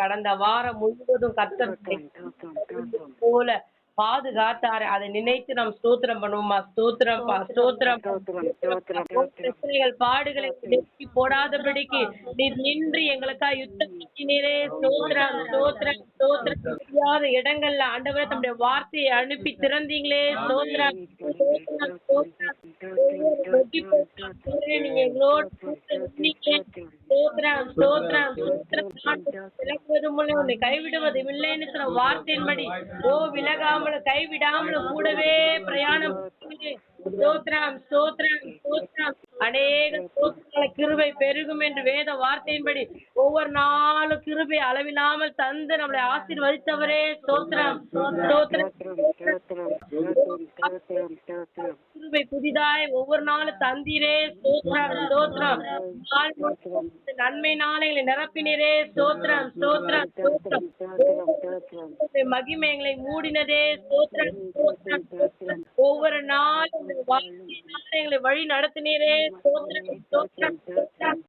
கடந்த வாரம் முழுவதும் கர்த்தர் போல பாதுகாத்தாரு. அதை நினைத்து நாம் ஸ்தோத்திரம் பண்ணுவோமா? ஸ்தோத்திரம்ப்பா, ஸ்தோத்திரம். பிரச்சனைகள், பாடுகளை நெருக்கி போடாதபடிக்கு நீர் நின்று எங்களுக்காக யுத்தம் பண்ணினீரே. ஸ்தோத்திரம், ஸ்தோத்திரம், ஸ்தோத்திரம். முடியாத இடங்கள்ல ஆண்டவரே தம்முடைய வார்த்தையை அனுப்பி திறந்தீங்களே. ஸ்தோத்திரம், ஸ்தோத்திரம், ஸ்தோத்திரம். நீங்க எங்களோடு ஸ்தோத்திரம், ஸ்தோத்திரம், ஸ்தோத்திரம். விலகுவதும் இல்லை, உன்னை கைவிடுவதும் இல்லைன்னு சொன்ன வார்த்தையின்படி விலகாமலும் கைவிடாமலும் கூடவே பிரயாணம் ஸ்தோத்திரம், ஸ்தோத்திரம், ஸ்தோத்திரம். அநேக ஸ்தோத்திரங்களை கிருபை பெருகும் என்று வேத வார்த்தையின்படி ஒவ்வொரு நாளும் கிருபை அளவில்லாமல் தந்து நம்மளை ஆசீர்வதித்தவரே. ஸ்தோத்திரம், ஸ்தோத்திரம். கிருபை புதிதாய் ஒவ்வொரு நாளும் தந்தீரே. ஸ்தோத்திரம், ஸ்தோத்திரம். நன்மை நாளைகளை நிரப்பினரே. ஸ்தோத்திரம், ஸ்தோத்திரம், ஸ்தோத்திரம். மகிமை எங்களை மூடினதே. ஸ்தோத்திரம், ஸ்தோத்திரம். ஒவ்வொரு நாளும் எங்களை வழி நடத்தினீரே. ஸ்தோத்திரம், ஸ்தோத்திரம்.